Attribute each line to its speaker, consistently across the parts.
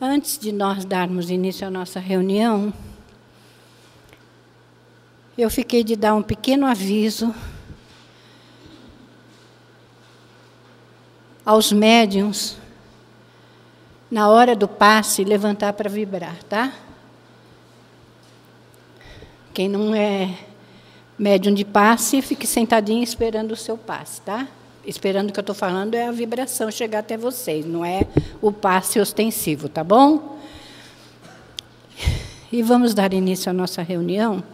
Speaker 1: Antes de nós darmos início à nossa reunião, eu fiquei de dar um pequeno aviso aos médiuns, na hora do passe, levantar para vibrar, tá? Quem não é médium de passe, fique sentadinho esperando o seu passe, tá? Esperando o que eu estou falando é a vibração chegar até vocês, não é o passe ostensivo, tá bom? E vamos dar início à nossa reunião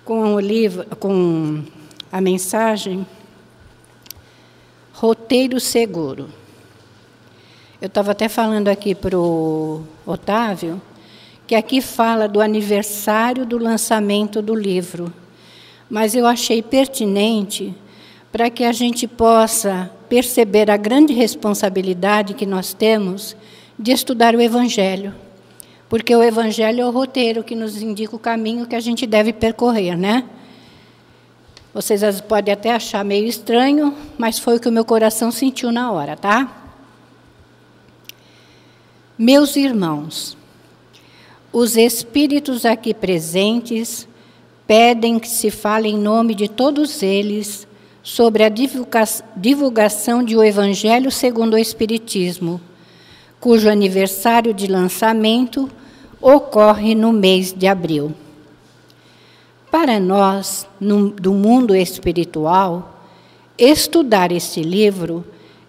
Speaker 1: com o livro, com a mensagem Roteiro Seguro. Eu estava até falando aqui para o Otávio, que aqui fala do aniversário do lançamento do livro, mas eu achei pertinente para que a gente possa perceber a grande responsabilidade que nós temos de estudar o Evangelho. Porque o Evangelho é o roteiro que nos indica o caminho que a gente deve percorrer, né? Vocês podem até achar meio estranho, mas foi o que o meu coração sentiu na hora, tá? Meus irmãos, os espíritos aqui presentes pedem que se fale em nome de todos eles sobre a divulgação de O Evangelho segundo o Espiritismo, cujo aniversário de lançamento ocorre no mês de abril. Para nós, do mundo espiritual, estudar este livro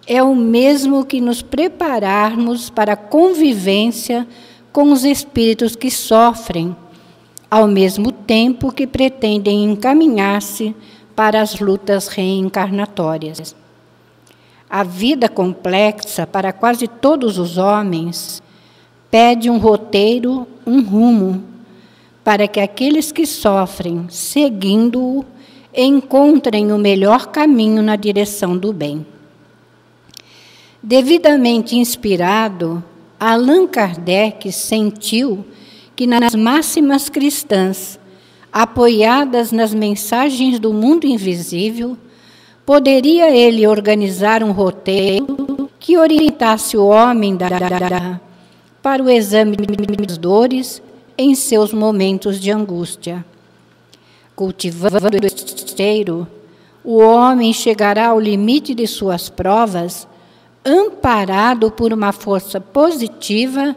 Speaker 1: é o mesmo que nos prepararmos para a convivência com os espíritos que sofrem, ao mesmo tempo que pretendem encaminhar-se para as lutas reencarnatórias. A vida complexa para quase todos os homens pede um roteiro, um rumo, para que aqueles que sofrem, seguindo-o, encontrem o melhor caminho na direção do bem. Devidamente inspirado, Allan Kardec sentiu que nas máximas cristãs, apoiadas nas mensagens do mundo invisível, poderia ele organizar um roteiro que orientasse o homem para o exame das dores em seus momentos de angústia. Cultivando este roteiro, o homem chegará ao limite de suas provas, amparado por uma força positiva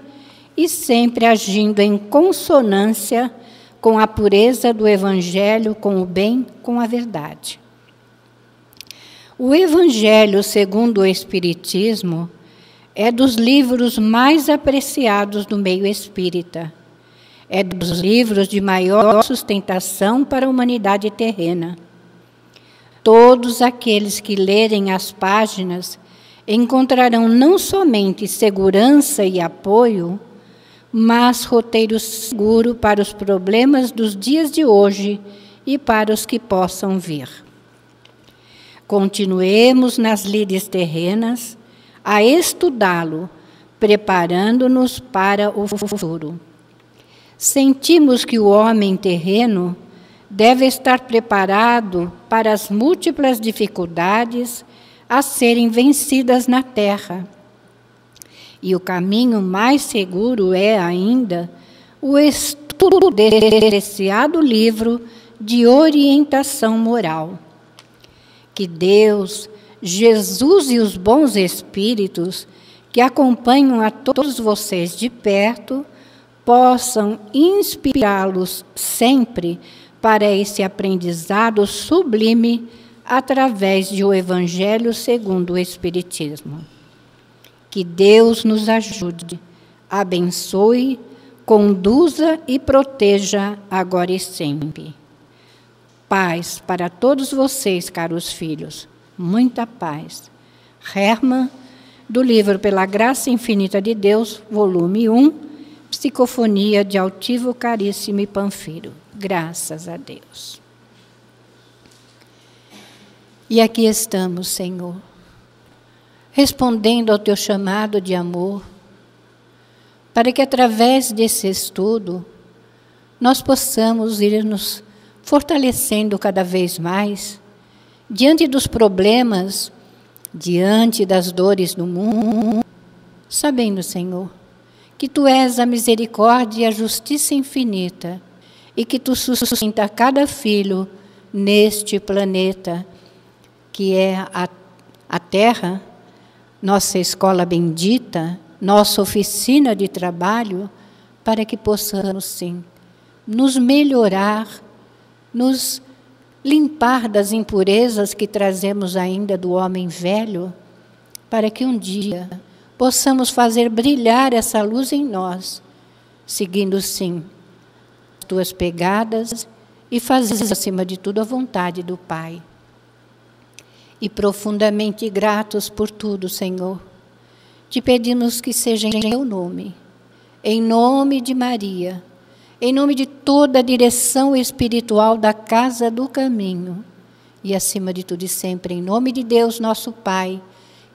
Speaker 1: e sempre agindo em consonância com a pureza do Evangelho, com o bem, com a verdade. O Evangelho segundo o Espiritismo é dos livros mais apreciados do meio espírita. É dos livros de maior sustentação para a humanidade terrena. Todos aqueles que lerem as páginas encontrarão não somente segurança e apoio, mas roteiro seguro para os problemas dos dias de hoje e para os que possam vir. Continuemos nas lides terrenas a estudá-lo, preparando-nos para o futuro. Sentimos que o homem terreno deve estar preparado para as múltiplas dificuldades a serem vencidas na terra. E o caminho mais seguro é ainda o estudo desse preciado livro de orientação moral. Que Deus, Jesus e os bons espíritos que acompanham a todos vocês de perto possam inspirá-los sempre para esse aprendizado sublime através de O Evangelho segundo o Espiritismo. Que Deus nos ajude, abençoe, conduza e proteja agora e sempre. Paz para todos vocês, caros filhos, muita paz. Hermann, do livro Pela Graça Infinita de Deus, volume 1, Psicofonia de Altivo Caríssimo e Panfiro. Graças a Deus. E aqui estamos, Senhor, respondendo ao teu chamado de amor, para que através desse estudo nós possamos ir nos fortalecendo cada vez mais diante dos problemas, diante das dores do mundo, sabendo, Senhor, que Tu és a misericórdia e a justiça infinita, e que Tu sustenta cada filho neste planeta, que é a Terra, nossa escola bendita, nossa oficina de trabalho, para que possamos, sim, nos melhorar, nos limpar das impurezas que trazemos ainda do homem velho, para que um dia possamos fazer brilhar essa luz em nós, seguindo, sim, as Tuas pegadas e fazer, acima de tudo, a vontade do Pai. E profundamente gratos por tudo, Senhor, te pedimos que seja em Teu nome, em nome de Maria, em nome de toda a direção espiritual da Casa do Caminho, e acima de tudo e sempre, em nome de Deus, nosso Pai,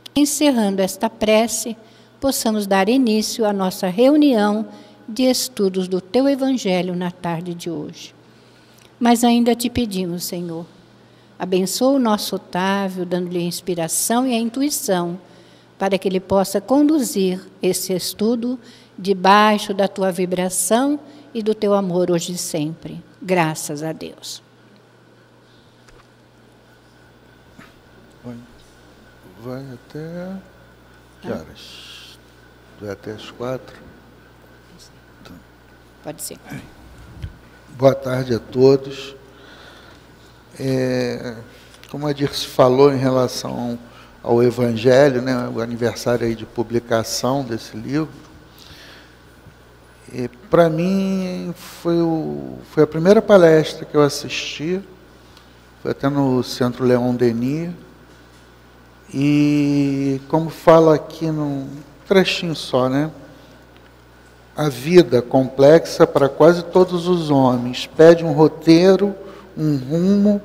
Speaker 1: que, encerrando esta prece, possamos dar início à nossa reunião de estudos do Teu Evangelho na tarde de hoje. Mas ainda te pedimos, Senhor, abençoa o nosso Otávio, dando-lhe a inspiração e a intuição, para que ele possa conduzir esse estudo debaixo da Tua vibração e do Teu amor hoje e sempre. Graças a Deus.
Speaker 2: Vai até que horas? Vai até as 4?
Speaker 1: Pode ser.
Speaker 2: Boa tarde a todos. Como a Dirce falou em relação ao Evangelho, né, o aniversário aí de publicação desse livro, para mim foi a primeira palestra que eu assisti, foi até no Centro Leon Denis, e como fala aqui num trechinho só, né? A vida complexa para quase todos os homens pede um roteiro, um rumo,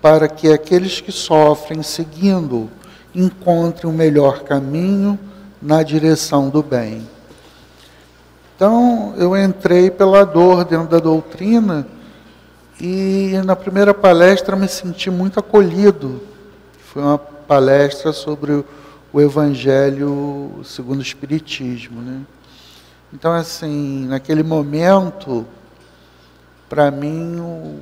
Speaker 2: para que aqueles que sofrem seguindo encontrem o melhor caminho na direção do bem. Então, eu entrei pela dor dentro da doutrina e na primeira palestra me senti muito acolhido. Foi uma palestra sobre o Evangelho segundo o Espiritismo, né? Então, assim, naquele momento, para mim,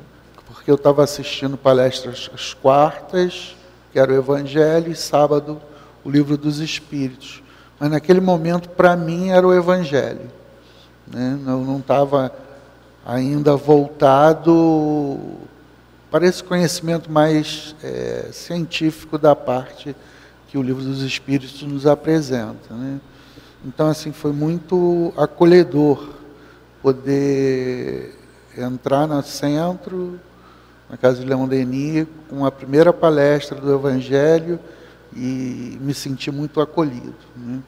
Speaker 2: porque eu estava assistindo palestras às quartas, que era o Evangelho, e sábado, o Livro dos Espíritos. Mas naquele momento, para mim, era o Evangelho, né? Eu não estava ainda voltado para esse conhecimento mais científico da parte que o Livro dos Espíritos nos apresenta, né? Então, assim, foi muito acolhedor poder entrar no centro, na Casa de Leon Denis, com a primeira palestra do Evangelho e me senti muito acolhido, né?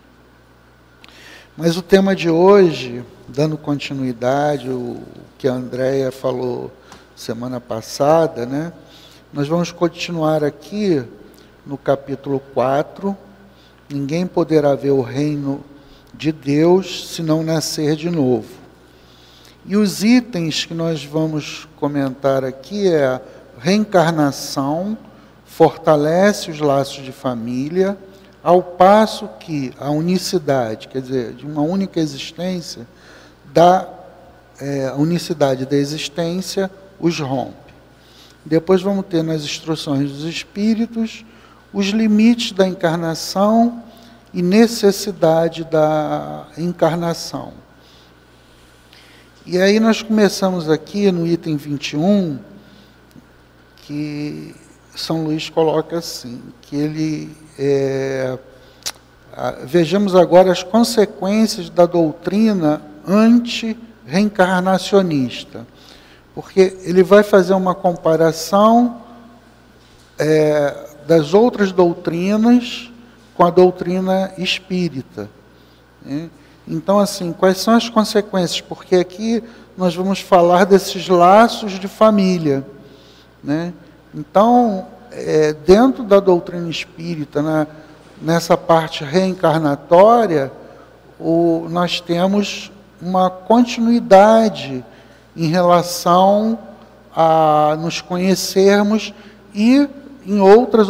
Speaker 2: Mas o tema de hoje, dando continuidade ao que a Andréia falou semana passada, né? Nós vamos continuar aqui no capítulo 4, ninguém poderá ver o reino de Deus se não nascer de novo. E os itens que nós vamos comentar aqui é a reencarnação, fortalece os laços de família, ao passo que a unicidade, quer dizer, de uma única existência, a unicidade da existência os rompe. Depois vamos ter nas instruções dos espíritos os limites da encarnação e necessidade da encarnação. E aí nós começamos aqui no item 21, que São Luís coloca assim, que ele... vejamos agora as consequências da doutrina anti-reencarnacionista, porque ele vai fazer uma comparação das outras doutrinas com a doutrina espírita, né? Então, assim, quais são as consequências? Porque aqui nós vamos falar desses laços de família, né? Então, dentro da doutrina espírita, nessa parte reencarnatória, nós temos uma continuidade em relação a nos conhecermos e, em outras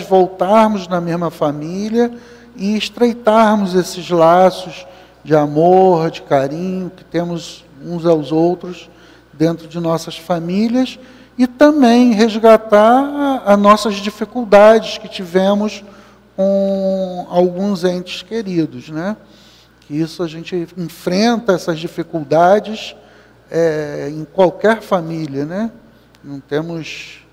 Speaker 2: voltarmos na mesma família e estreitarmos esses laços de amor, de carinho que temos uns aos outros dentro de nossas famílias, e também resgatar as nossas dificuldades que tivemos com alguns entes queridos, né? Que isso a gente enfrenta essas dificuldades em qualquer família, né? Não temos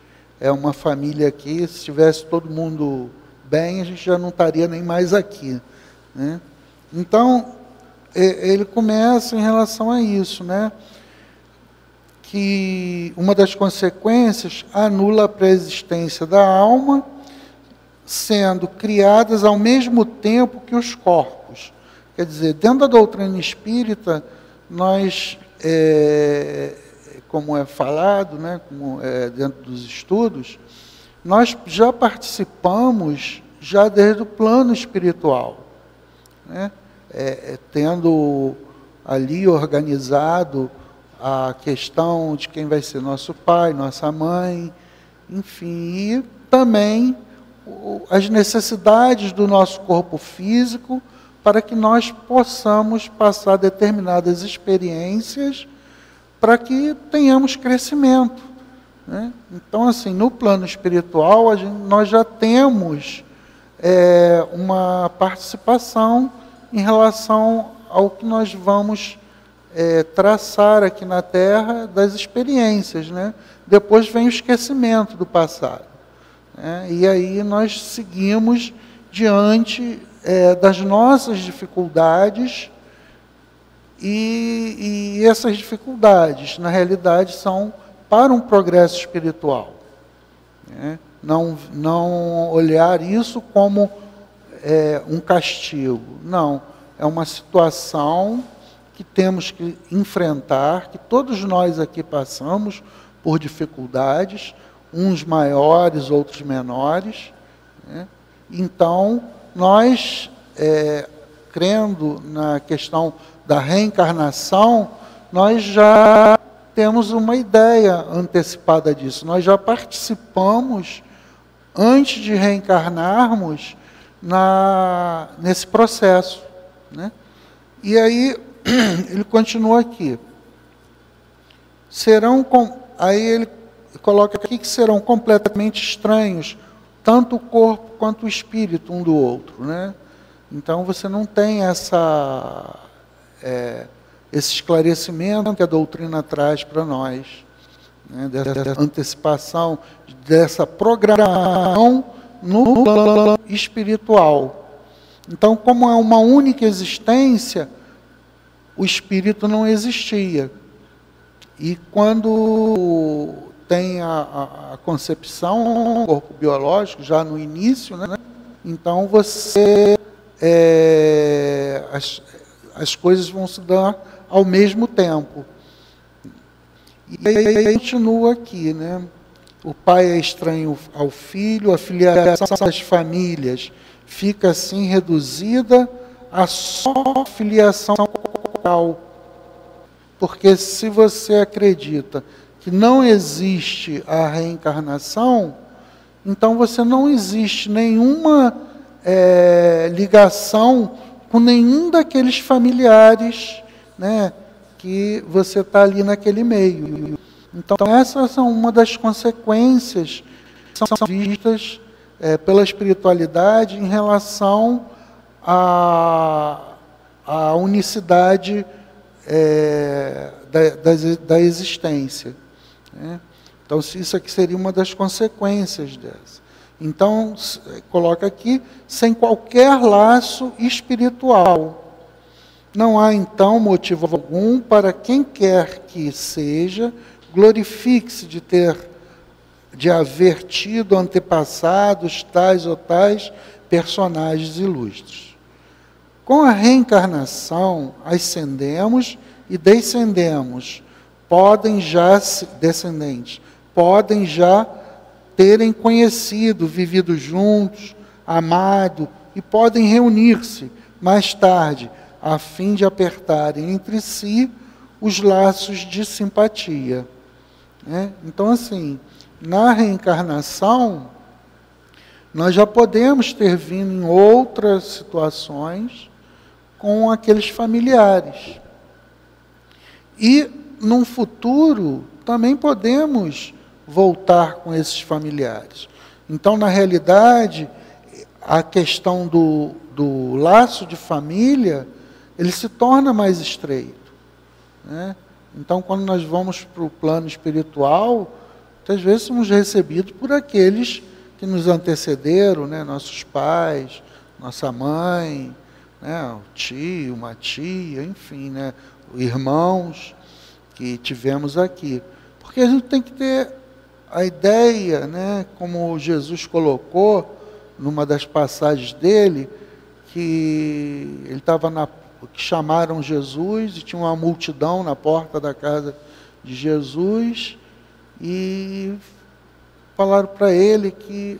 Speaker 2: uma família aqui, se tivesse todo mundo bem, a gente já não estaria nem mais aqui, né? Então, ele começa em relação a isso, né? Que uma das consequências anula a preexistência da alma, sendo criadas ao mesmo tempo que os corpos. Quer dizer, dentro da doutrina espírita, nós, como é falado, né, como dentro dos estudos, nós já participamos já desde o plano espiritual, né? Tendo ali organizado a questão de quem vai ser nosso pai, nossa mãe, enfim, e também as necessidades do nosso corpo físico para que nós possamos passar determinadas experiências para que tenhamos crescimento, né? Então, assim, no plano espiritual, nós já temos uma participação em relação ao que nós vamos traçar aqui na Terra das experiências, né? Depois vem o esquecimento do passado, né? E aí nós seguimos diante das nossas dificuldades, e essas dificuldades, na realidade, são para um progresso espiritual, né? Não olhar isso como um castigo, não, é uma situação que temos que enfrentar, que todos nós aqui passamos por dificuldades, uns maiores, outros menores, né? Então, nós, crendo na questão da reencarnação, nós já temos uma ideia antecipada disso, nós já participamos, antes de reencarnarmos, nesse processo, né? E aí, ele continua aqui. Aí ele coloca aqui que serão completamente estranhos, tanto o corpo quanto o espírito um do outro, né? Então você não tem esse esclarecimento que a doutrina traz para nós, né? Dessa antecipação, dessa programação no plano espiritual. Então, como é uma única existência, o espírito não existia. E quando tem a concepção, o corpo biológico, já no início, né? Então as coisas vão se dar ao mesmo tempo. E aí continua aqui, né? O pai é estranho ao filho, a filiação das famílias fica assim reduzida a só filiação local. Porque se você acredita que não existe a reencarnação, então você não existe nenhuma ligação com nenhum daqueles familiares, né, que você está ali naquele meio. Então, essas são uma das consequências que são vistas pela espiritualidade em relação à unicidade da existência, né? Então, isso aqui seria uma das consequências dessa. Então, coloca aqui, sem qualquer laço espiritual. Não há, então, motivo algum para quem quer que seja, glorifique-se de haver tido antepassados tais ou tais personagens ilustres. Com a reencarnação, ascendemos e descendemos, descendentes, podem já terem conhecido, vivido juntos, amado, e podem reunir-se mais tarde, a fim de apertarem entre si os laços de simpatia, né? Então, assim, na reencarnação, nós já podemos ter vindo em outras situações, com aqueles familiares. E, num futuro, também podemos voltar com esses familiares. Então, na realidade, a questão do laço de família, ele se torna mais estreito, né? Então, quando nós vamos para o plano espiritual, muitas vezes somos recebidos por aqueles que nos antecederam, né? Nossos pais, nossa mãe, né? O tio, uma tia, enfim, né? Irmãos que tivemos aqui. Porque a gente tem que ter a ideia, né? Como Jesus colocou numa das passagens dele, que ele estava que chamaram Jesus e tinha uma multidão na porta da casa de Jesus e falaram para ele que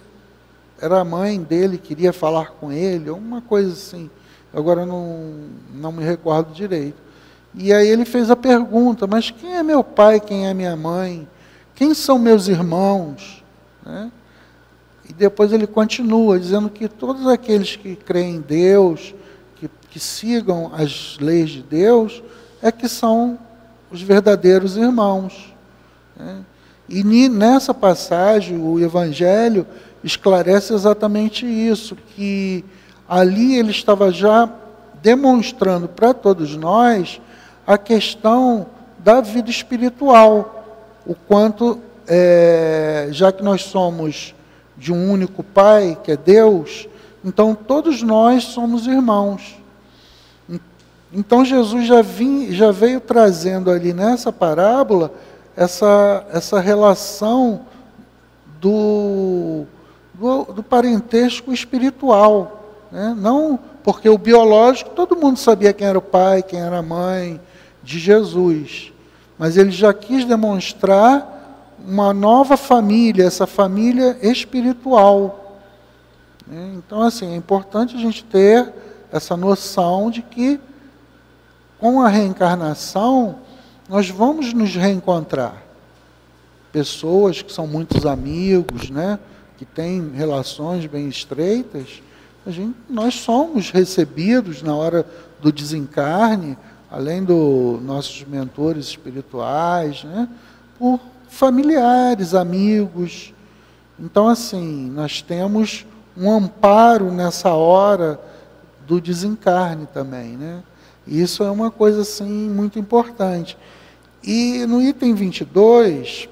Speaker 2: era a mãe dele, queria falar com ele, uma coisa assim. Agora não me recordo direito. E aí ele fez a pergunta, mas quem é meu pai, quem é minha mãe? Quem são meus irmãos? Né? E depois ele continua, dizendo que todos aqueles que creem em Deus, que sigam as leis de Deus, é que são os verdadeiros irmãos. Né? E nessa passagem, o Evangelho esclarece exatamente isso, que ali ele estava já demonstrando para todos nós a questão da vida espiritual, o quanto, já que nós somos de um único Pai, que é Deus, então todos nós somos irmãos. Então Jesus já veio trazendo ali nessa parábola essa relação do parentesco espiritual, né? Não porque o biológico, todo mundo sabia quem era o pai, quem era a mãe de Jesus, mas ele já quis demonstrar uma nova família, essa família espiritual. Então, assim, é importante a gente ter essa noção de que, com a reencarnação, nós vamos nos reencontrar. Pessoas que são muitos amigos, né, que têm relações bem estreitas, nós somos recebidos na hora do desencarne, além dos nossos mentores espirituais, né, por familiares, amigos. Então, assim, nós temos um amparo nessa hora do desencarne também, né? Isso é uma coisa, assim, muito importante. E no item 22,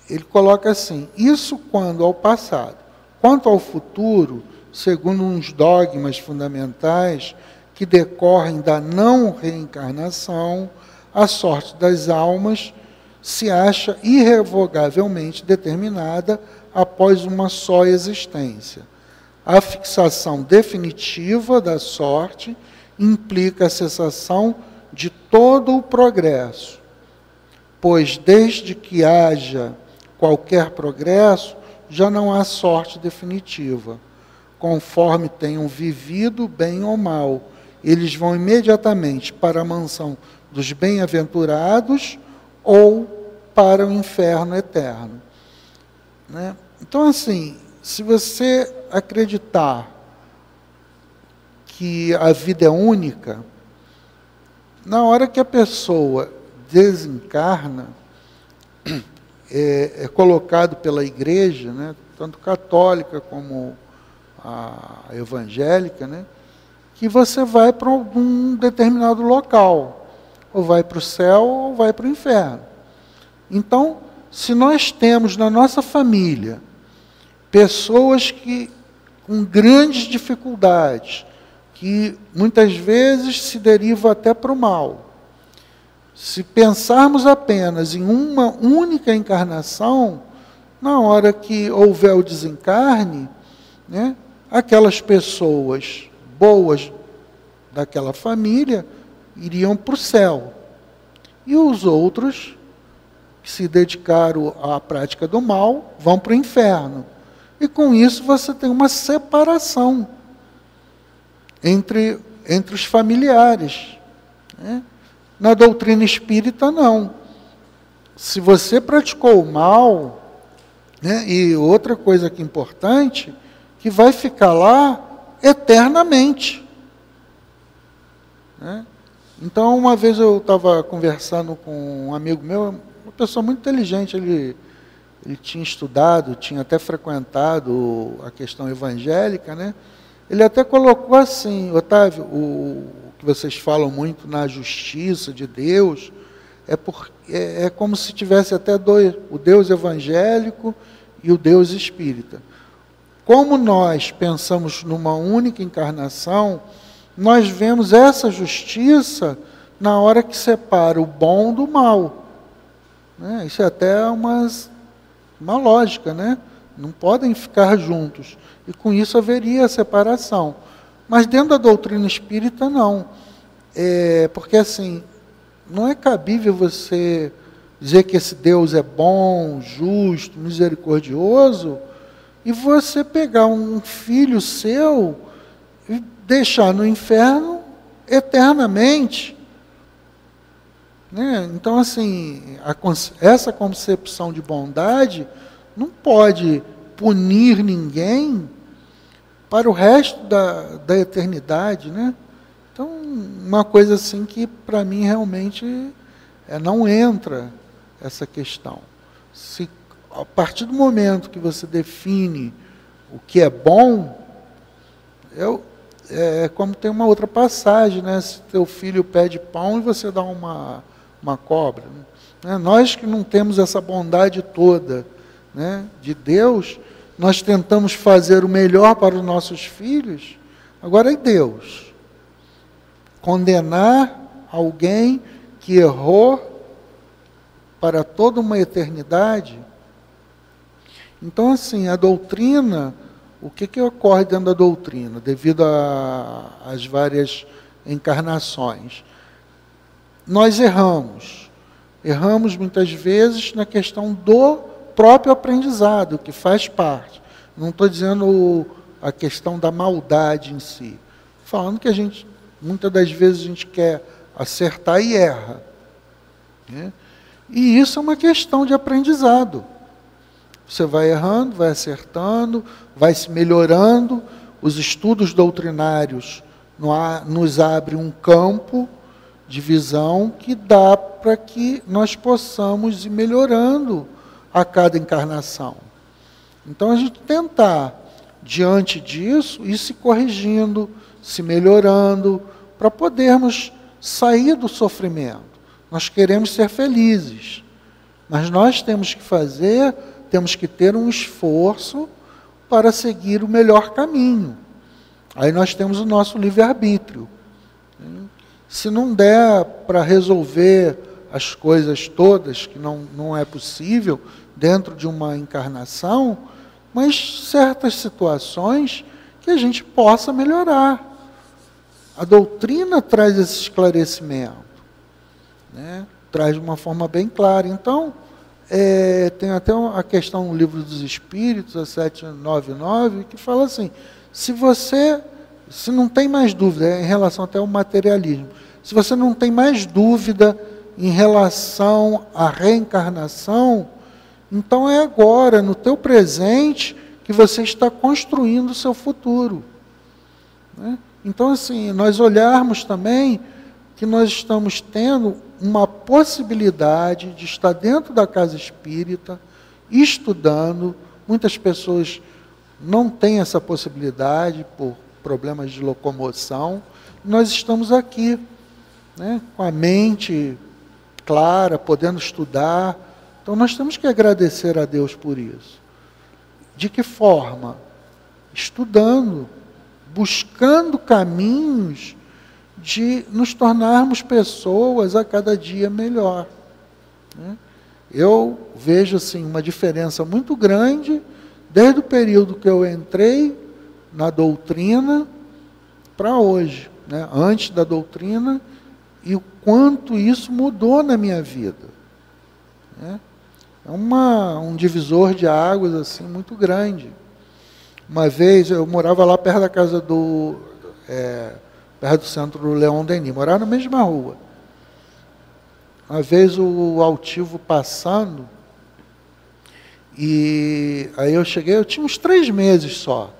Speaker 2: ele coloca assim, isso quando ao passado. Quanto ao futuro, segundo uns dogmas fundamentais que decorrem da não reencarnação, a sorte das almas se acha irrevogavelmente determinada após uma só existência. A fixação definitiva da sorte implica a cessação de todo o progresso, pois desde que haja qualquer progresso, já não há sorte definitiva. Conforme tenham vivido bem ou mal, eles vão imediatamente para a mansão dos bem-aventurados ou para o inferno eterno. Né? Então, assim, se você acreditar que a vida é única, na hora que a pessoa desencarna, é colocado pela igreja, né, tanto católica como a evangélica, né, que você vai para algum determinado local, ou vai para o céu ou vai para o inferno. Então, se nós temos na nossa família pessoas que com grandes dificuldades, que muitas vezes se deriva até para o mal, se pensarmos apenas em uma única encarnação, na hora que houver o desencarne, né, aquelas pessoas boas daquela família iriam para o céu. E os outros, que se dedicaram à prática do mal, vão para o inferno. E com isso você tem uma separação entre os familiares. Né? Na doutrina espírita, não. Se você praticou o mal, né, e outra coisa que é importante, que vai ficar lá eternamente. né? Então, uma vez eu estava conversando com um amigo meu, uma pessoa muito inteligente, ele tinha estudado, tinha até frequentado a questão evangélica, né? Ele até colocou assim: Otávio, o que vocês falam muito na justiça de Deus, é como se tivesse até dois, o Deus evangélico e o Deus espírita. Como nós pensamos numa única encarnação, nós vemos essa justiça na hora que separa o bom do mal, né? Isso é até uma lógica, né? Não podem ficar juntos. E com isso haveria a separação. Mas dentro da doutrina espírita, não. Porque assim, não é cabível você dizer que esse Deus é bom, justo, misericordioso, e você pegar um filho seu e deixar no inferno eternamente, né? Então, assim, essa concepção de bondade não pode punir ninguém para o resto da eternidade, né? Então, uma coisa assim que para mim realmente não entra essa questão. Se a partir do momento que você define o que é bom, como tem uma outra passagem, né? Se teu filho pede pão e você dá uma cobra, né? Nós que não temos essa bondade toda, né, de Deus, nós tentamos fazer o melhor para os nossos filhos. Agora é Deus condenar alguém que errou para toda uma eternidade. Então, assim, a doutrina, o que ocorre dentro da doutrina, devido às várias encarnações? Nós erramos muitas vezes na questão do próprio aprendizado, que faz parte. Não estou dizendo a questão da maldade em si. Falando que muitas das vezes a gente quer acertar e erra, né? E isso é uma questão de aprendizado. Você vai errando, vai acertando, vai se melhorando. Os estudos doutrinários nos abrem um campo de visão que dá para que nós possamos ir melhorando a cada encarnação. Então, a gente tentar, diante disso, ir se corrigindo, se melhorando, para podermos sair do sofrimento. Nós queremos ser felizes, mas nós temos que ter um esforço para seguir o melhor caminho. Aí nós temos o nosso livre-arbítrio. Se não der para resolver as coisas todas, que não é possível dentro de uma encarnação, mas certas situações que a gente possa melhorar. A doutrina traz esse esclarecimento, né? Traz de uma forma bem clara. Então, tem até a questão no Livro dos Espíritos, a 799, que fala assim: se não tem mais dúvida, em relação até ao materialismo, se você não tem mais dúvida em relação à reencarnação, então é agora, no teu presente, que você está construindo o seu futuro, né? Então, assim, nós olharmos também que nós estamos tendo uma possibilidade de estar dentro da casa espírita, estudando. Muitas pessoas não têm essa possibilidade por problemas de locomoção. Nós estamos aqui, né, com a mente clara, podendo estudar. Então, nós temos que agradecer a Deus por isso. De que forma? Estudando, buscando caminhos de nos tornarmos pessoas a cada dia melhor, né? Eu vejo assim, uma diferença muito grande desde o período que eu entrei na doutrina para hoje, né? Antes da doutrina, e o quanto isso mudou na minha vida, né? É um divisor de águas assim, muito grande. Uma vez eu morava lá perto da casa perto do centro do Leon Denis, morava na mesma rua. Uma vez o altivo passando, e aí eu cheguei, eu tinha uns 3 meses só.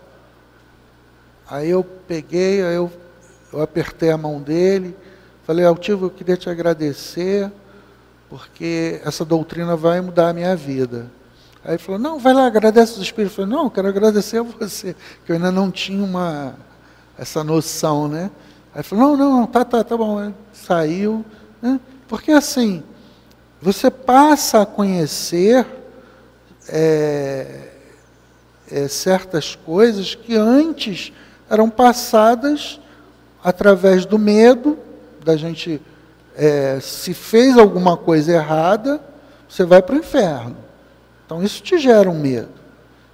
Speaker 2: Aí eu peguei, eu apertei a mão dele, Falei, Altivo, eu queria te agradecer, porque essa doutrina vai mudar a minha vida. Aí ele falou, não, vai lá, agradece os espíritos. Eu falei, não, eu quero agradecer a você, que eu ainda não tinha essa noção, né? Aí ele falou, não, tá bom. Aí saiu, né? Porque assim, você passa a conhecer certas coisas que antes eram passadas através do medo, da gente, se fez alguma coisa errada, você vai para o inferno. Então isso te gera um medo.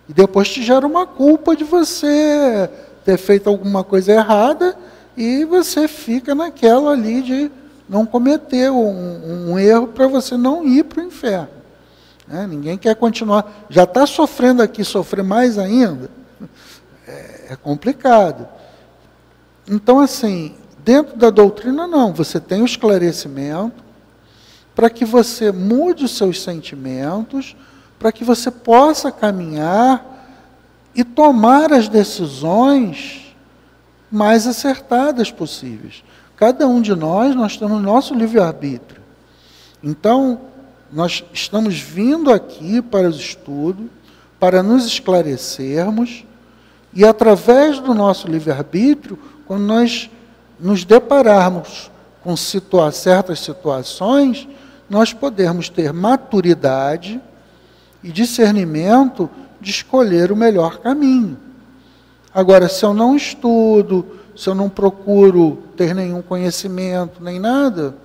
Speaker 2: E depois te gera uma culpa de você ter feito alguma coisa errada e você fica naquela ali de não cometer um erro para você não ir para o inferno. Ninguém quer continuar. Já está sofrendo aqui, sofrer mais ainda, é complicado. Então, assim, dentro da doutrina, não. Você tem o esclarecimento para que você mude os seus sentimentos, para que você possa caminhar e tomar as decisões mais acertadas possíveis. Cada um de nós temos nosso livre-arbítrio. Então, nós estamos vindo aqui para os estudos, para nos esclarecermos, e através do nosso livre-arbítrio, quando nós nos depararmos com certas situações, nós podemos ter maturidade e discernimento de escolher o melhor caminho. Agora, se eu não estudo, se eu não procuro ter nenhum conhecimento, nem nada,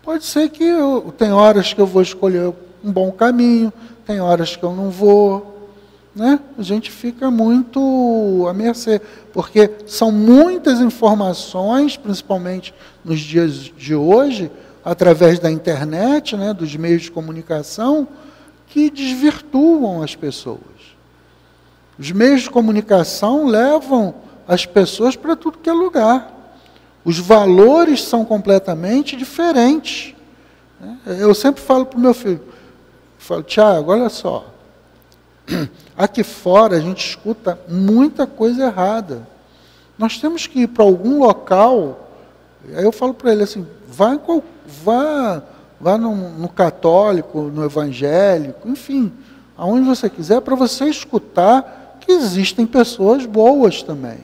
Speaker 2: pode ser que tem horas que eu vou escolher um bom caminho, tem horas que eu não vou, né? A gente fica muito à mercê, porque são muitas informações, principalmente nos dias de hoje, através da internet, né, dos meios de comunicação, que desvirtuam as pessoas. Os meios de comunicação levam as pessoas para tudo que é lugar. Os valores são completamente diferentes. Eu sempre falo para o meu filho, Tiago, olha só, aqui fora a gente escuta muita coisa errada. Nós temos que ir para algum local, aí eu falo para ele assim, vá no católico, no evangélico, enfim, aonde você quiser, para você escutar que existem pessoas boas também.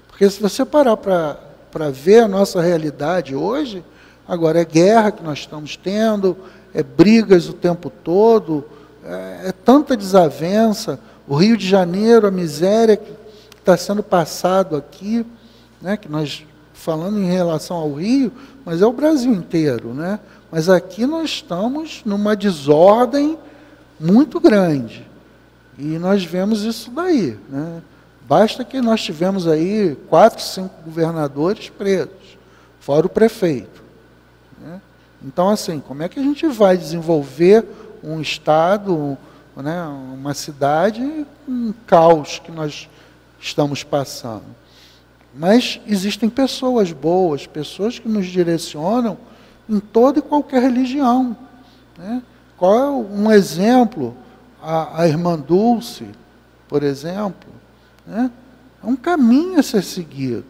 Speaker 2: Porque se você parar para ver a nossa realidade hoje, agora é guerra que nós estamos tendo, é brigas o tempo todo, é tanta desavença. O Rio de Janeiro, a miséria que está sendo passado aqui, né, que nós falando em relação ao Rio, mas é o Brasil inteiro, né? Mas aqui nós estamos numa desordem muito grande. E nós vemos isso daí, né? Basta que nós tivemos aí 4, 5 governadores presos, fora o prefeito, né? Então, assim, como é que a gente vai desenvolver um estado, né, uma cidade, um caos que nós estamos passando? Mas existem pessoas boas, pessoas que nos direcionam em toda e qualquer religião, né? Qual é um exemplo? A irmã Dulce, por exemplo, né? É um caminho a ser seguido.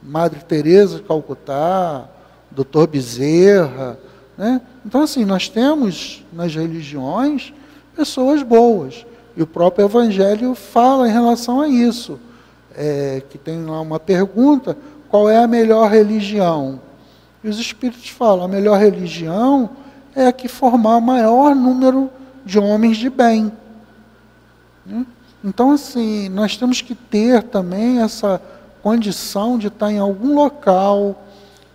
Speaker 2: Madre Teresa de Calcutá, Dr. Bezerra, né? Então, assim, nós temos nas religiões pessoas boas. E o próprio Evangelho fala em relação a isso. Que tem lá uma pergunta, qual é a melhor religião? E os Espíritos falam, a melhor religião é a que formar o maior número de homens de bem. Então, assim, nós temos que ter também essa condição de estar em algum local,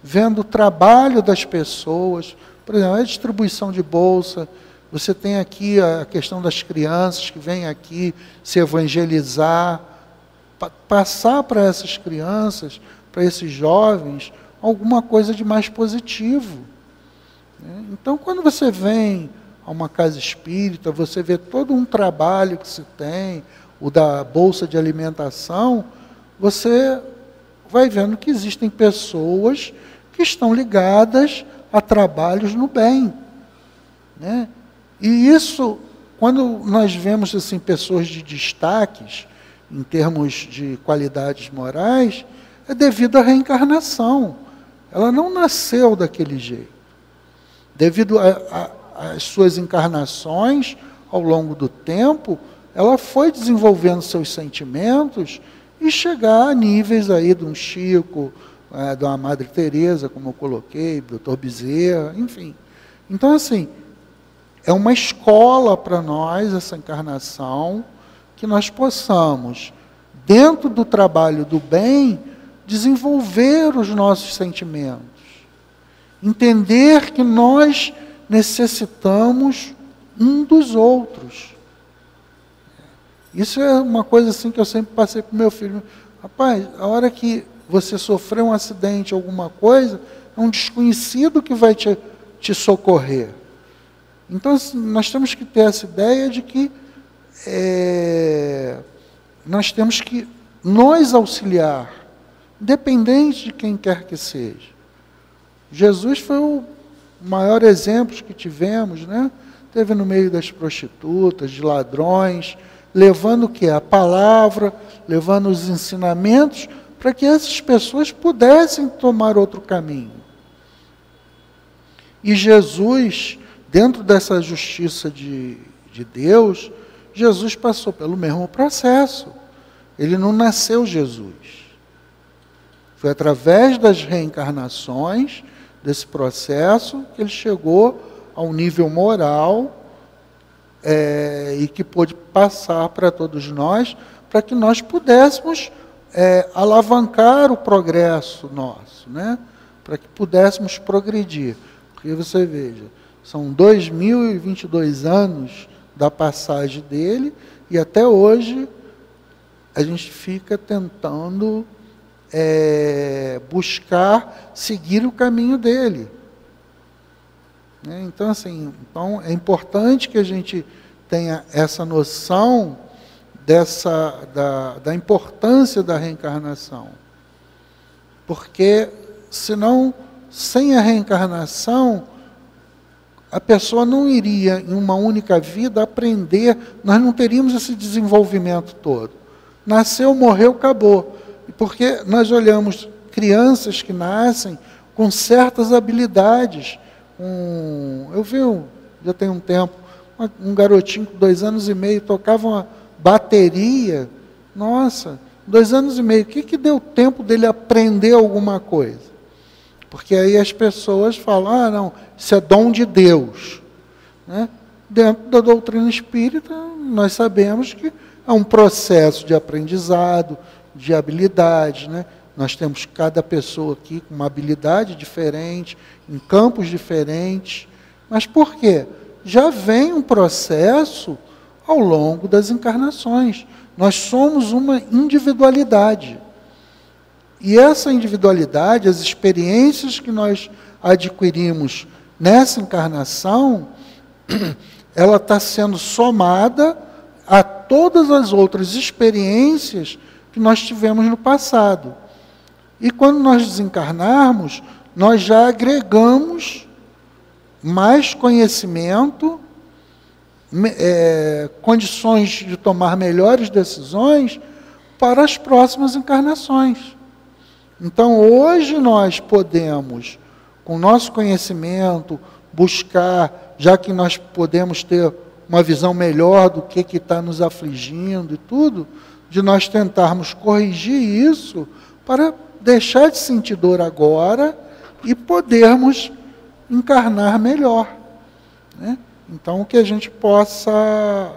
Speaker 2: vendo o trabalho das pessoas. Por exemplo, a distribuição de bolsa, você tem aqui a questão das crianças que vêm aqui se evangelizar, passar para essas crianças, para esses jovens, alguma coisa de mais positivo. Então, quando você vem a uma casa espírita, você vê todo um trabalho que se tem, o da bolsa de alimentação, você vai vendo que existem pessoas que estão ligadas a trabalhos no bem, né? E isso, quando nós vemos assim, pessoas de destaques, em termos de qualidades morais, é devido à reencarnação. ela não nasceu daquele jeito. Devido às suas encarnações, ao longo do tempo, ela foi desenvolvendo seus sentimentos e chegar a níveis aí de um Chico, de uma Madre Teresa, como eu coloquei, Dr. Bezerra, enfim. Então, assim, é uma escola para nós, essa encarnação, que nós possamos, dentro do trabalho do bem, desenvolver os nossos sentimentos. Entender que nós necessitamos um dos outros. Isso é uma coisa assim que eu sempre passei para o meu filho. Rapaz, a hora que você sofreu um acidente, alguma coisa, é um desconhecido que vai te socorrer. Então, assim, nós temos que ter essa ideia de que nós temos que nos auxiliar, independente de quem quer que seja. Jesus foi o maior exemplo que tivemos, né? Teve no meio das prostitutas, de ladrões, levando o quê? A palavra, levando os ensinamentos, para que essas pessoas pudessem tomar outro caminho. E Jesus, dentro dessa justiça de Deus, Jesus passou pelo mesmo processo. Ele não nasceu Jesus. Foi através das reencarnações, desse processo, que ele chegou a um nível moral e que pôde passar para todos nós, para que nós pudéssemos alavancar o progresso nosso, né? Para que pudéssemos progredir. Porque você veja, são 2022 anos da passagem dele, e até hoje a gente fica tentando buscar seguir o caminho dele. Então, assim, é importante que a gente tenha essa noção da importância da reencarnação. Porque, senão, sem a reencarnação, a pessoa não iria, em uma única vida, aprender, nós não teríamos esse desenvolvimento todo. Nasceu, morreu, acabou. Porque nós olhamos crianças que nascem com certas habilidades. Eu vi, já tem um tempo, um garotinho com 2 anos e meio, tocava uma bateria. Nossa, 2 anos e meio, o que deu tempo dele aprender alguma coisa? Porque aí as pessoas falam, não, isso é dom de Deus. Né? Dentro da doutrina espírita, nós sabemos que é um processo de aprendizado, de habilidade, né? Nós temos cada pessoa aqui com uma habilidade diferente, em campos diferentes. Mas por quê? Já vem um processo ao longo das encarnações. Nós somos uma individualidade. E essa individualidade, as experiências que nós adquirimos nessa encarnação, ela está sendo somada a todas as outras experiências que nós tivemos no passado. E quando nós desencarnarmos, nós já agregamos mais conhecimento, condições de tomar melhores decisões para as próximas encarnações. Então, hoje nós podemos, com o nosso conhecimento, buscar, já que nós podemos ter uma visão melhor do que está nos afligindo e tudo, de nós tentarmos corrigir isso para deixar de sentir dor agora e podermos encarnar melhor. Né? Então, que a gente possa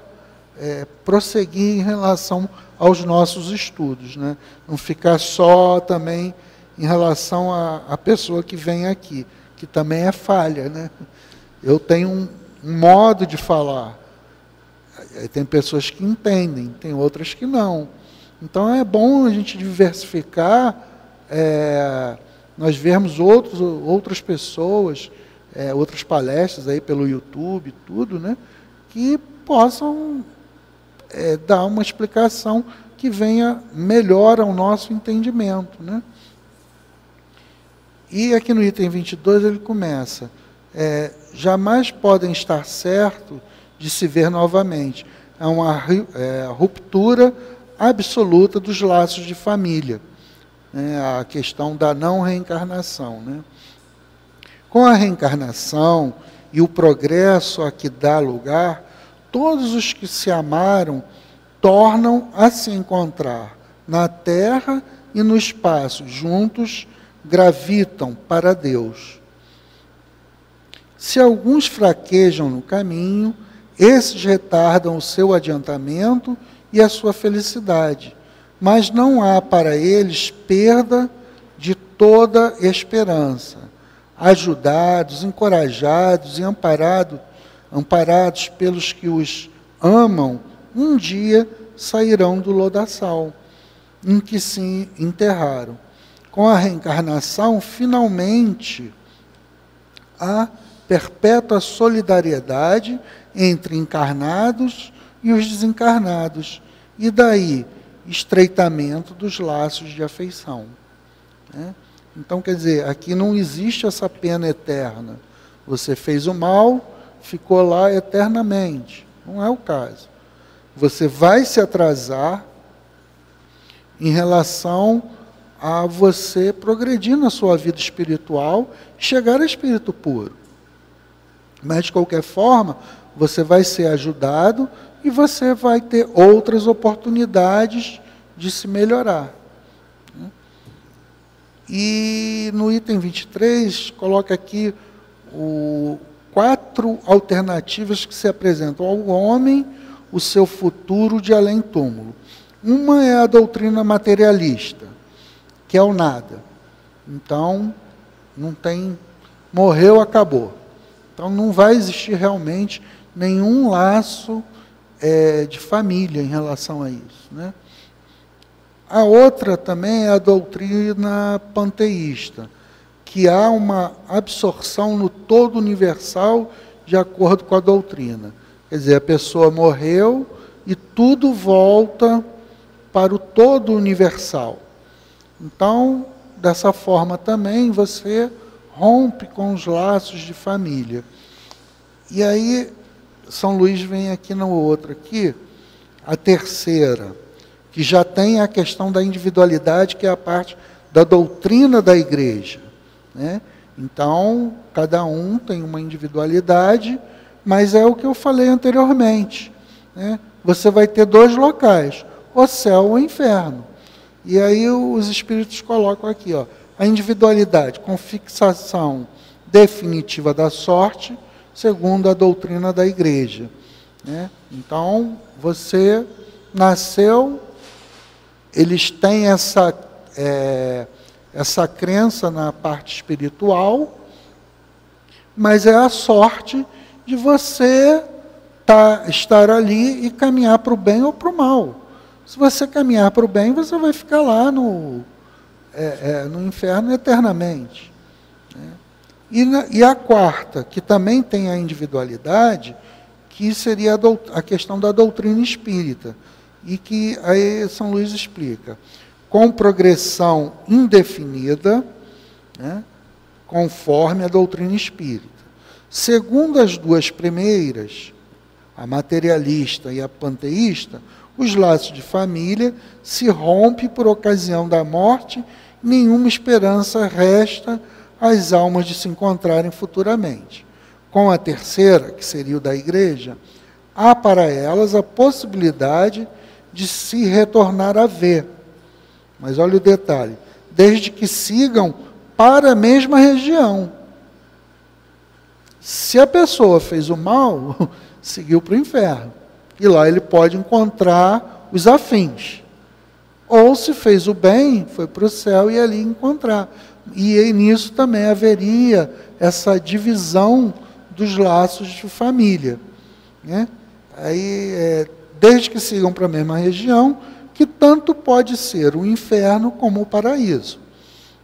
Speaker 2: prosseguir em relação aos nossos estudos. Né? Não ficar só também em relação à pessoa que vem aqui, que também é falha. Né? Eu tenho um modo de falar. Tem pessoas que entendem, tem outras que não. Então é bom a gente diversificar, nós vermos outras pessoas, outras palestras aí pelo YouTube, tudo, né, que possam dar uma explicação que venha melhor ao nosso entendimento. Né? E aqui no item 22 ele começa, jamais podem estar certos de se ver novamente. É uma ruptura absoluta dos laços de família. né, a questão da não reencarnação, né? Com a reencarnação e o progresso a que dá lugar, todos os que se amaram tornam a se encontrar na Terra e no espaço, juntos gravitam para Deus. Se alguns fraquejam no caminho, esses retardam o seu adiantamento e a sua felicidade, mas não há para eles perda de toda esperança. Ajudados, encorajados e amparados pelos que os amam, um dia sairão do lodaçal em que se enterraram. Com a reencarnação, finalmente, há perpétua solidariedade entre encarnados e os desencarnados, e daí estreitamento dos laços de afeição, né? Então, quer dizer, aqui não existe essa pena eterna. Você fez o mal, ficou lá eternamente. Não é o caso. Você vai se atrasar em relação a você progredir na sua vida espiritual e chegar a espírito puro. Mas, de qualquer forma, você vai ser ajudado e você vai ter outras oportunidades de se melhorar. E no item 23, coloca aqui 4 alternativas que se apresentam ao homem, o seu futuro de além-túmulo. Uma é a doutrina materialista, que é o nada. Então, não tem, morreu, acabou. Então, não vai existir realmente nenhum laço de família em relação a isso, né? A outra também é a doutrina panteísta, que há uma absorção no todo universal de acordo com a doutrina. Quer dizer, a pessoa morreu e tudo volta para o todo universal. Então, dessa forma também, você rompe com os laços de família. E aí, São Luís vem aqui no outro, aqui, a terceira, que já tem a questão da individualidade, que é a parte da doutrina da igreja, né? Então, cada um tem uma individualidade, mas é o que eu falei anteriormente, né? Você vai ter 2 locais, o céu ou o inferno. E aí os espíritos colocam aqui, ó, a individualidade com fixação definitiva da sorte, segundo a doutrina da igreja, né? Então, você nasceu, eles têm essa crença na parte espiritual, mas é a sorte de você estar ali e caminhar para o bem ou para o mal. Se você caminhar para o bem, você vai ficar lá no inferno eternamente, né? E a quarta, que também tem a individualidade, que seria a questão da doutrina espírita, e que aí São Luís explica, com progressão indefinida, né, conforme a doutrina espírita. Segundo as 2 primeiras, a materialista e a panteísta, os laços de família se rompem por ocasião da morte, nenhuma esperança resta às almas de se encontrarem futuramente. Com a terceira, que seria o da igreja, há para elas a possibilidade de se retornar a ver. Mas olha o detalhe, desde que sigam para a mesma região. Se a pessoa fez o mal, seguiu para o inferno. E lá ele pode encontrar os afins. Ou se fez o bem, foi para o céu e ali encontrar. E nisso também haveria essa divisão dos laços de família, né? Aí, desde que sigam para a mesma região, que tanto pode ser o inferno como o paraíso.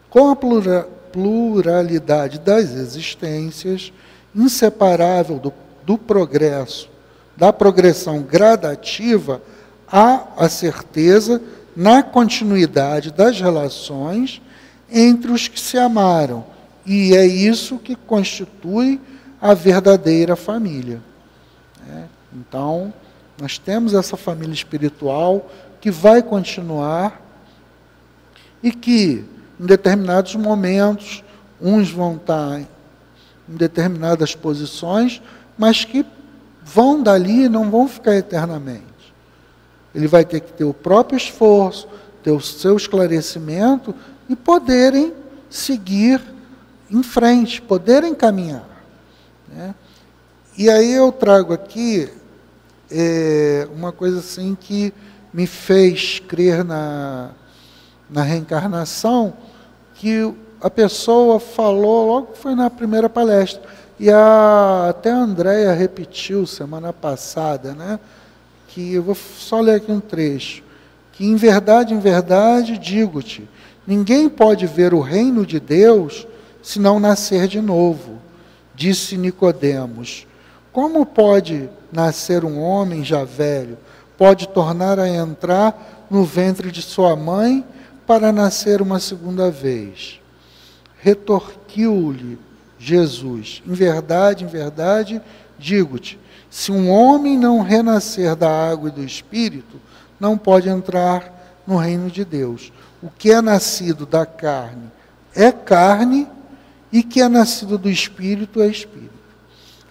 Speaker 2: Com a pluralidade das existências, inseparável do progresso, da progressão gradativa, há a certeza na continuidade das relações entre os que se amaram, e é isso que constitui a verdadeira família. Então, nós temos essa família espiritual que vai continuar e que, em determinados momentos, uns vão estar em determinadas posições, mas que vão dali e não vão ficar eternamente. Ele vai ter que ter o próprio esforço, ter o seu esclarecimento e poderem seguir em frente, poderem caminhar, né? E aí eu trago aqui uma coisa assim que me fez crer na reencarnação, que a pessoa falou, logo foi na primeira palestra, e até a Andréia repetiu semana passada, né? Que eu vou só ler aqui um trecho, que em verdade, digo-te, ninguém pode ver o reino de Deus se não nascer de novo. Disse Nicodemos, como pode nascer um homem já velho? Pode tornar a entrar no ventre de sua mãe para nascer uma segunda vez? Retorquiu-lhe Jesus, em verdade, digo-te, se um homem não renascer da água e do Espírito, não pode entrar no reino de Deus. O que é nascido da carne é carne, e o que é nascido do Espírito é Espírito.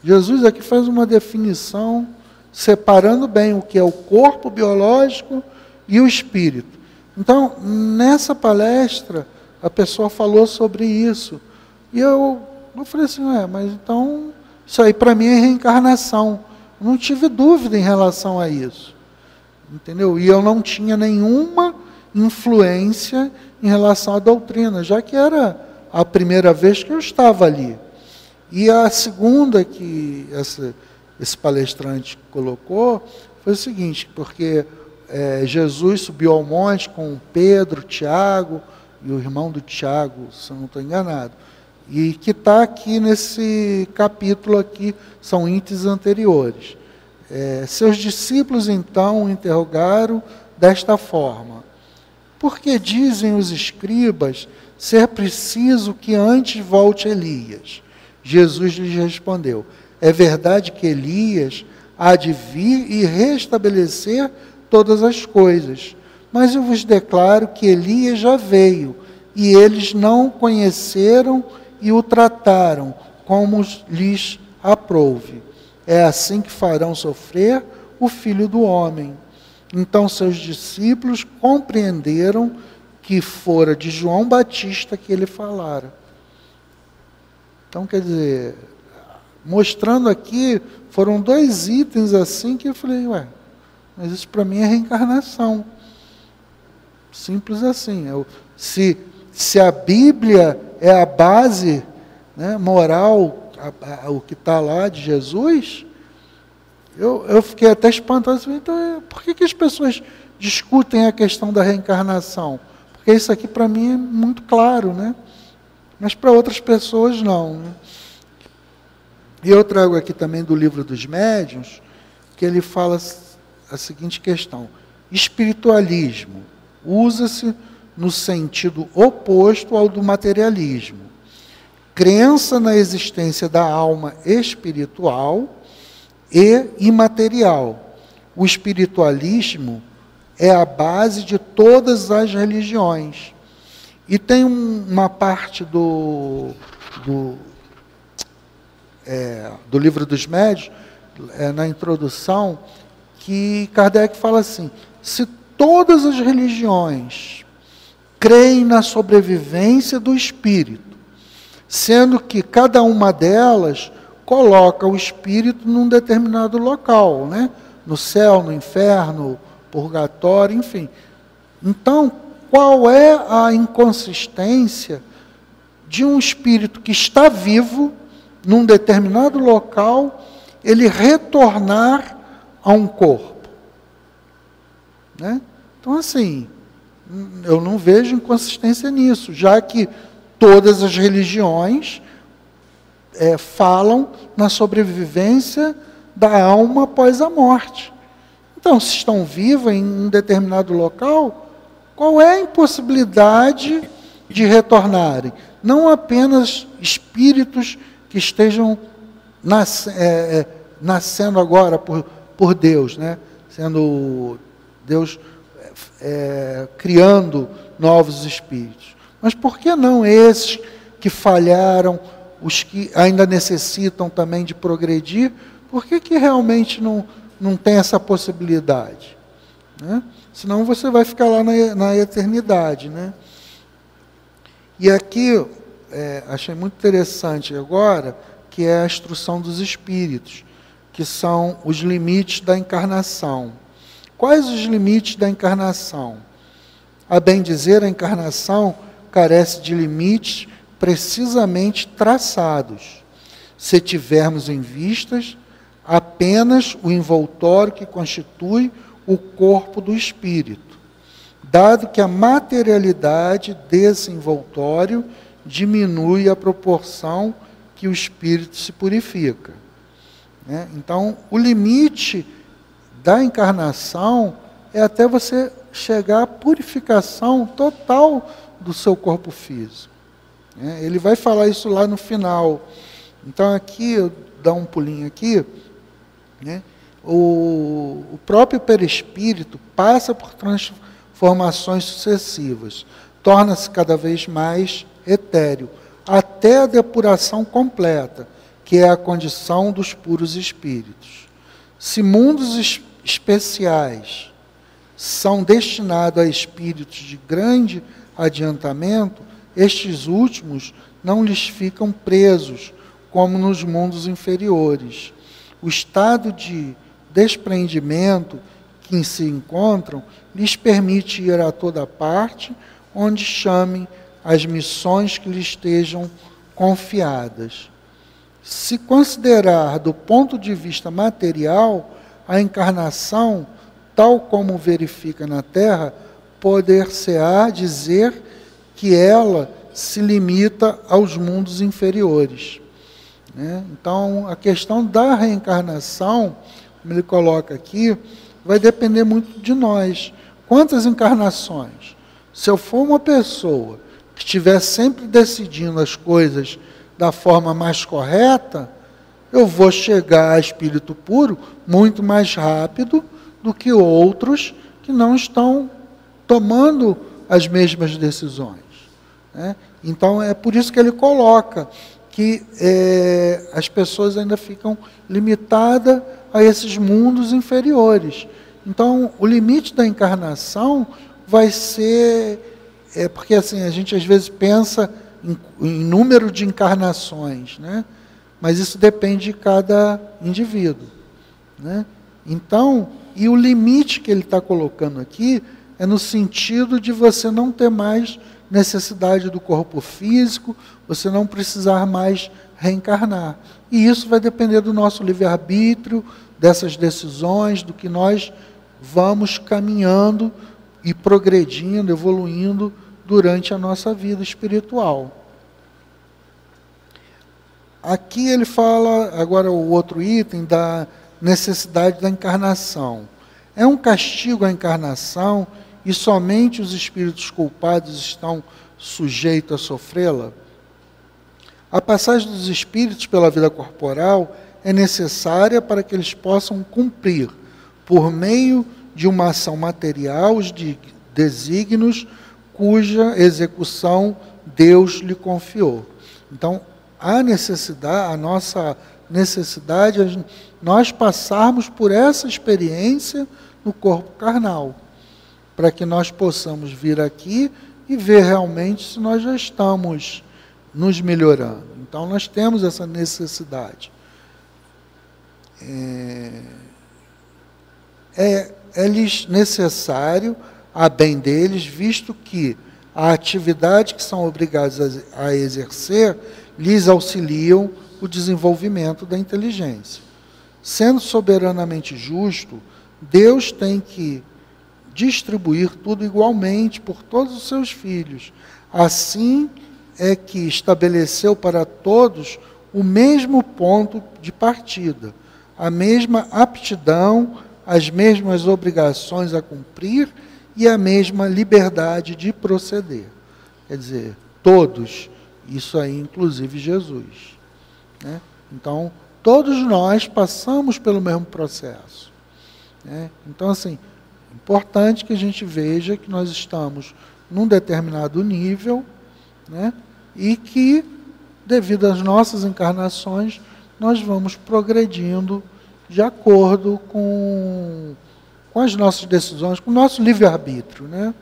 Speaker 2: Jesus aqui faz uma definição, separando bem o que é o corpo biológico e o Espírito. Então, nessa palestra, a pessoa falou sobre isso. E eu falei assim, mas então, isso aí para mim é reencarnação. Eu não tive dúvida em relação a isso. Entendeu? E eu não tinha nenhuma influência em relação à doutrina, já que era a primeira vez que eu estava ali. E a segunda que esse palestrante colocou foi o seguinte, porque Jesus subiu ao monte com Pedro, Tiago e o irmão do Tiago, se eu não estou enganado, e que está aqui nesse capítulo aqui, são índices anteriores. Seus discípulos então o interrogaram desta forma, por que dizem os escribas ser preciso que antes volte Elias? Jesus lhes respondeu, é verdade que Elias há de vir e restabelecer todas as coisas, mas eu vos declaro que Elias já veio, e eles não o conheceram e o trataram como lhes aprouve. É assim que farão sofrer o Filho do Homem. Então seus discípulos compreenderam que fora de João Batista que ele falara. Então, quer dizer, mostrando aqui, foram 2 itens assim que eu falei, mas isso para mim é reencarnação. Simples assim. Se a Bíblia é a base, né, moral, o que está lá de Jesus, eu fiquei até espantado. Então, por que as pessoas discutem a questão da reencarnação? Porque isso aqui para mim é muito claro, né? Mas para outras pessoas não, né? E eu trago aqui também do Livro dos Médiuns, que ele fala a seguinte questão: espiritualismo usa-se no sentido oposto ao do materialismo. Crença na existência da alma espiritual e imaterial. O espiritualismo é a base de todas as religiões. E tem uma parte do Livro dos Médiuns, na introdução, que Kardec fala assim, se todas as religiões creem na sobrevivência do espírito, sendo que cada uma delas coloca o espírito num determinado local, né? No céu, no inferno, purgatório, enfim. Então, qual é a inconsistência de um espírito que está vivo, num determinado local, ele retornar a um corpo? Né? Então, assim, eu não vejo inconsistência nisso, já que todas as religiões falam na sobrevivência da alma após a morte. Então, se estão vivas em um determinado local, qual é a impossibilidade de retornarem? Não apenas espíritos que estejam nascendo agora por Deus, né? Sendo Deus criando novos espíritos. Mas por que não esses que falharam, os que ainda necessitam também de progredir, por que realmente não tem essa possibilidade? Né? Senão você vai ficar lá na eternidade. Né? E aqui, achei muito interessante agora, que é a instrução dos espíritos, que são os limites da encarnação. Quais os limites da encarnação? A bem dizer, a encarnação carece de limites precisamente traçados, se tivermos em vistas apenas o envoltório que constitui o corpo do espírito, dado que a materialidade desse envoltório diminui a proporção que o espírito se purifica. Né? Então, o limite da encarnação é até você chegar à purificação total do seu corpo físico. Ele vai falar isso lá no final. Então, aqui, eu dou um pulinho aqui, né? O próprio perispírito passa por transformações sucessivas, torna-se cada vez mais etéreo, até a depuração completa, que é a condição dos puros espíritos. Se mundos especiais são destinados a espíritos de grande adiantamento, estes últimos não lhes ficam presos, como nos mundos inferiores. O estado de despreendimento que se encontram lhes permite ir a toda parte onde chamem as missões que lhes estejam confiadas. Se considerar do ponto de vista material, a encarnação, tal como verifica na Terra, poder-se-á dizer que ela se limita aos mundos inferiores. Né? Então, a questão da reencarnação, como ele coloca aqui, vai depender muito de nós. Quantas encarnações? Se eu for uma pessoa que estiver sempre decidindo as coisas da forma mais correta, eu vou chegar a espírito puro muito mais rápido do que outros que não estão tomando as mesmas decisões. Né? Então, é por isso que ele coloca que as pessoas ainda ficam limitadas a esses mundos inferiores. Então, o limite da encarnação vai ser... porque assim, a gente às vezes pensa em número de encarnações, né? Mas isso depende de cada indivíduo. Né? Então, e o limite que ele está colocando aqui é no sentido de você não ter mais necessidade do corpo físico, você não precisar mais reencarnar. E isso vai depender do nosso livre-arbítrio, dessas decisões, do que nós vamos caminhando e progredindo, evoluindo durante a nossa vida espiritual. Aqui ele fala, agora o outro item, da necessidade da encarnação. É um castigo a encarnação e somente os espíritos culpados estão sujeitos a sofrê-la? A passagem dos espíritos pela vida corporal é necessária para que eles possam cumprir, por meio de uma ação material, os desígnios cuja execução Deus lhe confiou. Então, a necessidade, a nossa necessidade, nós passarmos por essa experiência no corpo carnal, para que nós possamos vir aqui e ver realmente se nós já estamos nos melhorando. Então, nós temos essa necessidade. É-lhes necessário, a bem deles, visto que a atividade que são obrigados a exercer lhes auxiliam o desenvolvimento da inteligência. Sendo soberanamente justo, Deus tem que distribuir tudo igualmente por todos os seus filhos. Assim é que estabeleceu para todos o mesmo ponto de partida, a mesma aptidão, as mesmas obrigações a cumprir e a mesma liberdade de proceder. Quer dizer, todos, isso aí inclusive Jesus. Né? Então, todos nós passamos pelo mesmo processo. Né? Então, assim, Importante que a gente veja que nós estamos num determinado nível, né? E que, devido às nossas encarnações, nós vamos progredindo de acordo com as nossas decisões, com o nosso livre-arbítrio, né?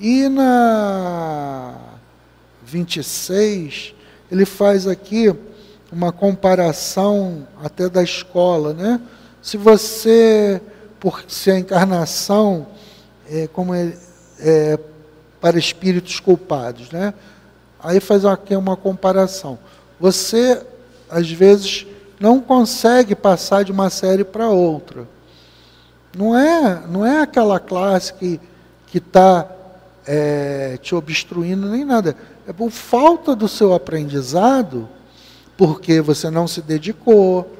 Speaker 2: E na 26, ele faz aqui uma comparação até da escola, né? Se a encarnação é para espíritos culpados, né? Aí faz aqui uma comparação. Você, às vezes, não consegue passar de uma série para outra. Não é aquela classe que está te obstruindo nem nada. É por falta do seu aprendizado, porque você não se dedicou,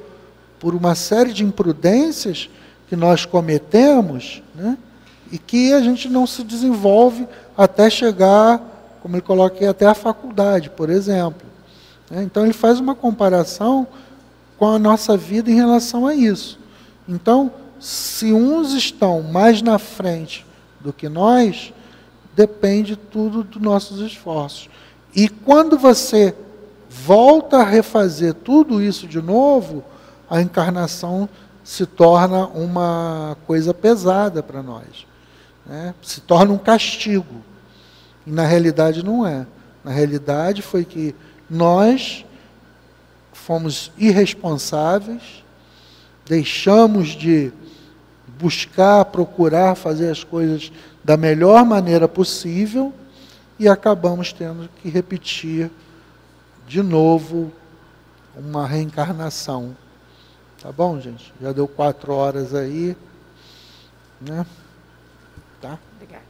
Speaker 2: por uma série de imprudências que nós cometemos, né? E que a gente não se desenvolve até chegar, como ele coloca aqui, até a faculdade, por exemplo. Então ele faz uma comparação com a nossa vida em relação a isso. Então, se uns estão mais na frente do que nós, depende tudo dos nossos esforços. E quando você volta a refazer tudo isso de novo, a encarnação se torna uma coisa pesada para nós, né? Se torna um castigo. E na realidade não é. Na realidade foi que nós fomos irresponsáveis, deixamos de buscar, procurar fazer as coisas da melhor maneira possível e acabamos tendo que repetir de novo uma reencarnação. Tá bom, gente? Já deu 4 horas aí, né? Tá?
Speaker 1: Obrigada.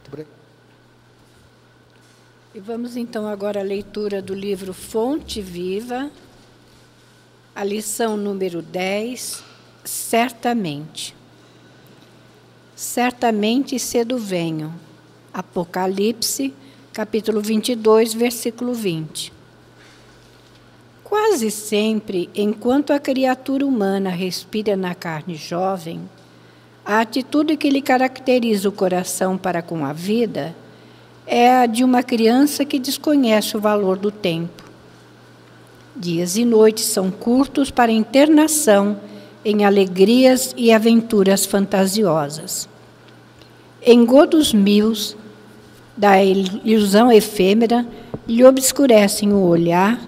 Speaker 1: E vamos então agora à leitura do livro Fonte Viva, a lição número 10, certamente. Certamente cedo venho. Apocalipse, capítulo 22, versículo 20. Quase sempre, enquanto a criatura humana respira na carne jovem, a atitude que lhe caracteriza o coração para com a vida é a de uma criança que desconhece o valor do tempo. Dias e noites são curtos para internação em alegrias e aventuras fantasiosas. Engodos mil da ilusão efêmera lhe obscurecem o olhar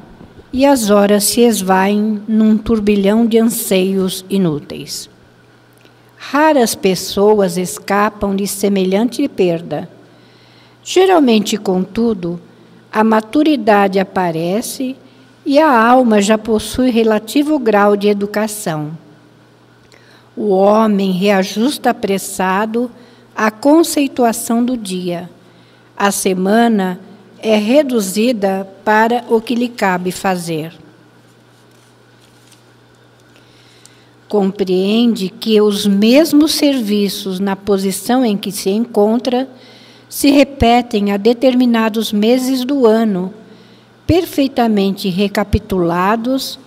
Speaker 1: e as horas se esvaem num turbilhão de anseios inúteis. Raras pessoas escapam de semelhante perda. Geralmente, contudo, a maturidade aparece e a alma já possui relativo grau de educação. O homem reajusta apressado a conceituação do dia. A semana é reduzida para o que lhe cabe fazer. Compreende que os mesmos serviços na posição em que se encontra se repetem a determinados meses do ano, perfeitamente recapitulados,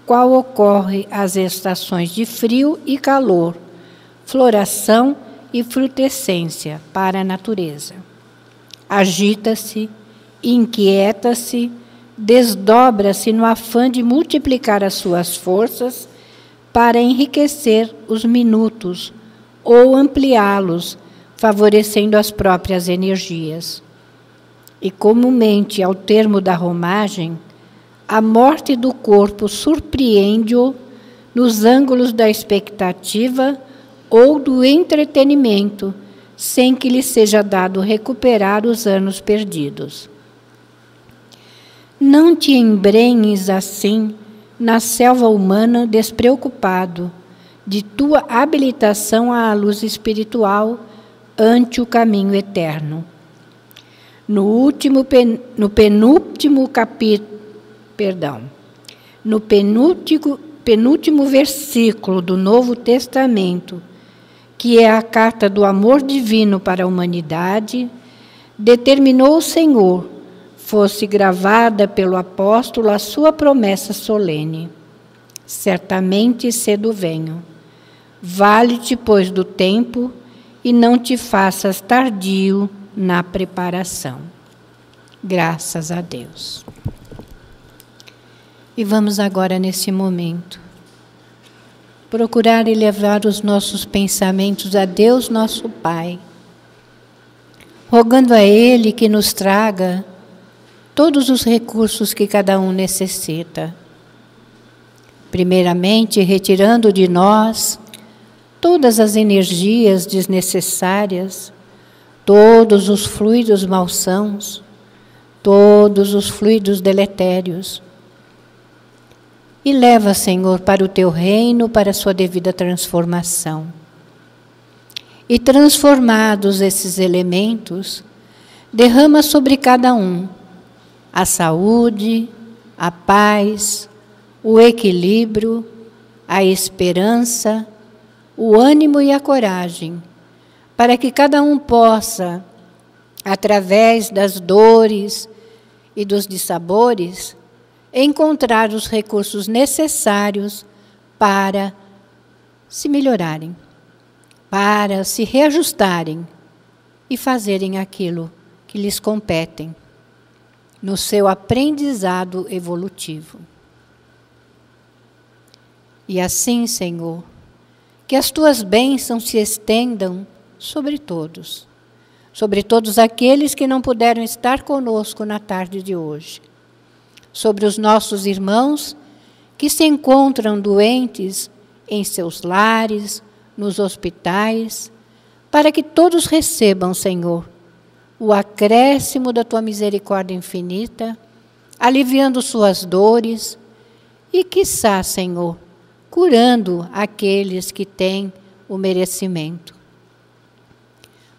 Speaker 1: qual ocorre às estações de frio e calor, floração e frutescência para a natureza. Agita-se, inquieta-se, desdobra-se no afã de multiplicar as suas forças para enriquecer os minutos ou ampliá-los, favorecendo as próprias energias. E comumente, ao termo da romagem, a morte do corpo surpreende-o nos ângulos da expectativa ou do entretenimento, sem que lhe seja dado recuperar os anos perdidos. Não te embrenhes assim na selva humana despreocupado de tua habilitação à luz espiritual ante o caminho eterno. No penúltimo versículo do Novo Testamento, que é a carta do amor divino para a humanidade, determinou o Senhor, fosse gravada pelo apóstolo a sua promessa solene. Certamente cedo venho. Vale-te, pois, do tempo e não te faças tardio na preparação. Graças a Deus. E vamos agora, nesse momento, procurar elevar os nossos pensamentos a Deus, nosso Pai, rogando a Ele que nos traga todos os recursos que cada um necessita. Primeiramente, retirando de nós todas as energias desnecessárias, todos os fluidos malsãos, todos os fluidos deletérios. E leva, Senhor, para o teu reino, para a sua devida transformação. E transformados esses elementos, derrama sobre cada um a saúde, a paz, o equilíbrio, a esperança, o ânimo e a coragem, para que cada um possa, através das dores e dos dissabores, encontrar os recursos necessários para se melhorarem, para se reajustarem e fazerem aquilo que lhes competem no seu aprendizado evolutivo. E assim, Senhor, que as tuas bênçãos se estendam sobre todos aqueles que não puderam estar conosco na tarde de hoje, sobre os nossos irmãos que se encontram doentes em seus lares, nos hospitais, para que todos recebam, Senhor, o acréscimo da tua misericórdia infinita, aliviando suas dores e, quiçá, Senhor, curando aqueles que têm o merecimento.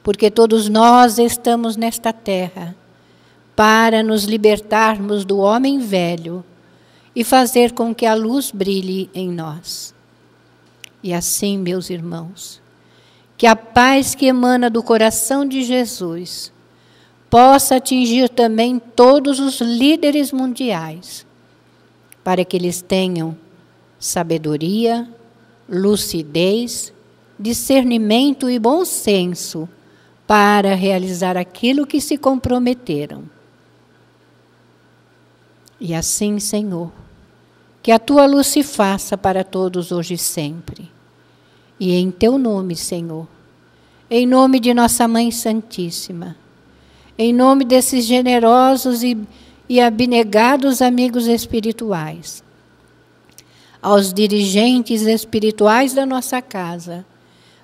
Speaker 1: Porque todos nós estamos nesta terra para nos libertarmos do homem velho e fazer com que a luz brilhe em nós. E assim, meus irmãos, que a paz que emana do coração de Jesus possa atingir também todos os líderes mundiais, para que eles tenham sabedoria, lucidez, discernimento e bom senso para realizar aquilo que se comprometeram. E assim, Senhor, que a tua luz se faça para todos hoje e sempre. E em teu nome, Senhor, em nome de nossa Mãe Santíssima, em nome desses generosos e abnegados amigos espirituais, aos dirigentes espirituais da nossa casa,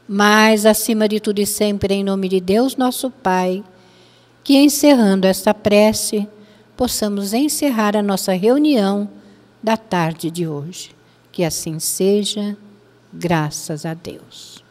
Speaker 1: mas, acima de tudo e sempre, em nome de Deus, nosso Pai, que, encerrando esta prece, possamos encerrar a nossa reunião da tarde de hoje. Que assim seja, graças a Deus.